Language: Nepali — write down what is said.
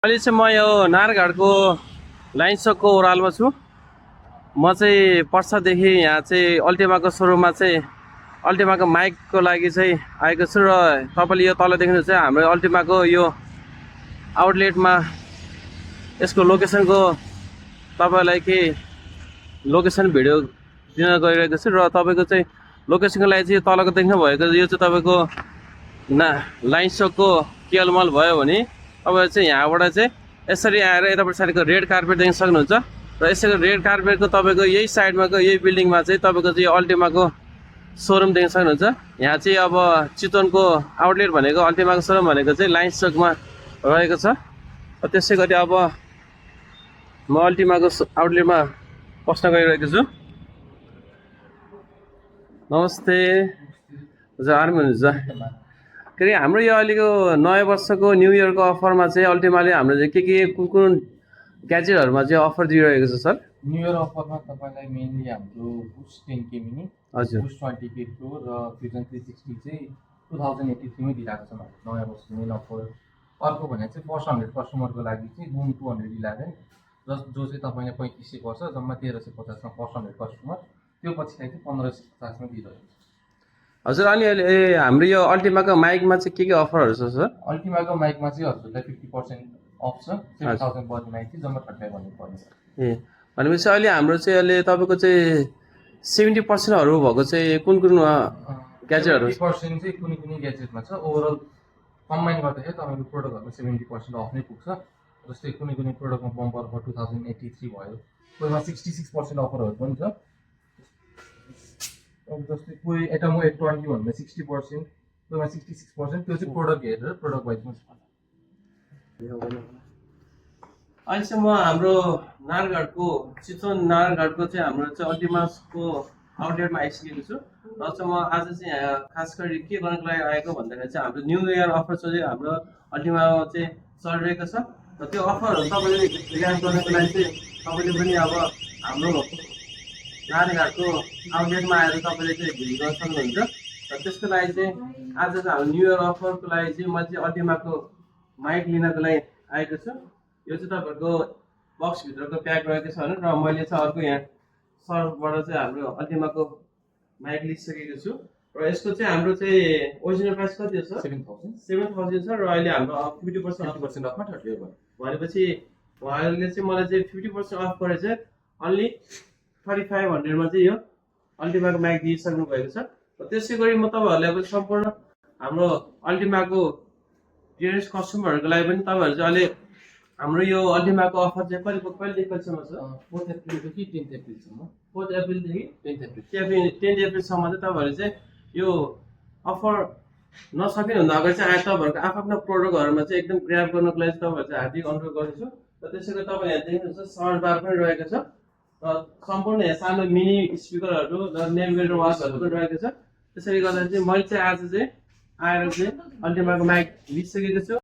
अहिले चाहिँ म यो नारघाटको लाइन चोकको ओह्रालमा छु। म चाहिँ पर्सादेखि यहाँ चाहिँ अल्टिमाको सोरुममा चाहिँ अल्टिमाको माइकको लागि चाहिँ आएको छु र तपाईँले यो तल देख्नुहुन्छ चाहिँ हाम्रो अल्टिमाको यो आउटलेटमा यसको लोकेसनको तपाईँलाई के लोकेसन भिडियो दिन गइरहेको छु र तपाईँको चाहिँ लोकेसनको लागि चाहिँ यो तलको देख्नु भएको यो चाहिँ तपाईँको लाइन चोकको केएल मल भयो भने तपाईँ चाहिँ यहाँबाट चाहिँ यसरी आएर यतापट्टि साइडको रेड कार्पेट देख्न सक्नुहुन्छ र यसरी रेड कार्पेटको तपाईँको यही साइडमा यही बिल्डिङमा चाहिँ तपाईँको चाहिँ अल्टिमाको सोरुम देख्न सक्नुहुन्छ। यहाँ चाहिँ अब चितवनको आउटलेट भनेको अल्टिमाको सोरुम भनेको चाहिँ लाइन चोकमा रहेको छ। त्यसै गरी अब म अल्टिमाको आउटलेटमा पस्न गइरहेको छु। नमस्ते हजुर, आराम हुनुहुन्छ? के अरे हाम्रो यो अहिलेको नयाँ वर्षको न्यू इयरको अफरमा चाहिँ अल्टिमाले हाम्रो चाहिँ के कुन ग्याजेटहरूमा चाहिँ अफर दिइरहेको छ सर? न्यू इयर अफरमा तपाईँलाई मेनली हाम्रो बुस्ट 10K मिनी, हजुर, बुस्ट 20K प्रो र फ्युजन 360 चाहिँ 2083 मै दिइरहेको छ नयाँ वर्षको मेन अफर। अर्को भने चाहिँ फर्स्ट 100 कस्टमरको लागि चाहिँ बुम 211 जो चाहिँ तपाईँले 3500 पर्छ, जम्मा 1350 मा फर्स्ट 100 कस्टमर, त्यो पछिलाई चाहिँ 1550 मा दिइरहेको छ। हजुर, अनि अहिले हाम्रो यो अल्टिमाको माइकमा चाहिँ के अफरहरू छ सर? अल्टिमाको माइकमा चाहिँ हजुरलाई 50% अफ छ, 7000 पर माइक चाहिँ जम्मा 35 भन्नुपर्ने। ए भनेपछि अहिले हाम्रो चाहिँ अहिले तपाईँको चाहिँ 70%हरू भएको चाहिँ कुन ग्याजेटहरू? 70% चाहिँ कुनै कुनै ग्याजेटमा छ। ओभरअल कम्बाइन गर्दाखेरि तपाईँको प्रोडक्टहरूमा 70% अफ नै पुग्छ। जस्तै कुनै कुनै प्रोडक्टमा बम्पर अफर 2083 भयो, कोहीमा 66% अफरहरू पनि छ। जस्तै कोही एटमो 820 भन्दा 60%, कोहीमा 66%, त्यो चाहिँ प्रोडक्ट हेरेर प्रोडक्ट वाइजमा छ। अहिलेसम्म हाम्रो नारघाटको चितवन नारघाटको चाहिँ हाम्रो चाहिँ अल्टिमाको आउटलेटमा आइसकेको छु र चाहिँ म आज चाहिँ यहाँ खास गरी के गर्नको लागि आएको भन्दाखेरि चाहिँ हाम्रो न्यू इयर अफर चाहिँ हाम्रो अल्टिमामा चाहिँ चलिरहेको छ र त्यो अफरहरू तपाईँले रियाक्ट गर्नको लागि चाहिँ तपाईँले पनि अब हाम्रो नारघाटको आउटलेटमा आएर तपाईँले चाहिँ भिजिट गर्न सक्नुहुन्छ। र त्यसको लागि चाहिँ आज चाहिँ हाम्रो न्यू इयर अफरको लागि चाहिँ म चाहिँ अल्टिमाको माइक लिनको लागि आएको छु। यो चाहिँ तपाईँहरूको बक्सभित्रको प्याक रहेको छ भने र मैले चाहिँ अर्को यहाँ सरबाट चाहिँ हाम्रो अल्टिमाको माइक लिइसकेको छु र यसको चाहिँ हाम्रो चाहिँ ओरिजिनल प्राइस कति हो सर? 7000 छ र अहिले हाम्रो 50% अफमा 30 भयो। भनेपछि उहाँहरूले चाहिँ मलाई चाहिँ 50% अफ गरेर चाहिँ अन्ली 3500 मा चाहिँ यो अल्टिमाको माइक दिइसक्नु भएको छ। र त्यसै गरी म तपाईँहरूलाई पनि सम्पूर्ण हाम्रो अल्टिमाको डियरेस्ट कस्टमरहरूको लागि पनि तपाईँहरू चाहिँ अहिले हाम्रो यो अल्टिमाको अफर चाहिँ कहिलेदेखि कहिलेसम्म छ? 4 अप्रिलदेखि 10 अप्रिलसम्म। 4 अप्रिलदेखि 10 अप्रिल 10 अप्रिलसम्म चाहिँ तपाईँहरू चाहिँ यो अफर नसकिनुभन्दा अगाडि चाहिँ आएर तपाईँहरूको आफ्नो प्रोडक्टहरूमा चाहिँ एकदम ग्र्याब गर्नको लागि चाहिँ तपाईँहरू चाहिँ हार्दिक अनुरोध गर्छु। र त्यसै गरी तपाईँ यहाँ देख्नुहुन्छ साउन्ड बार पनि रहेको छ र सम्पूर्ण यहाँ सानो मिनी स्पिकरहरू र नेभिगेटर वाचहरू पनि रहेको छ। त्यसरी गर्दा चाहिँ मैले चाहिँ आज चाहिँ आएर चाहिँ अल्टिमाको माइक लिइसकेको छु।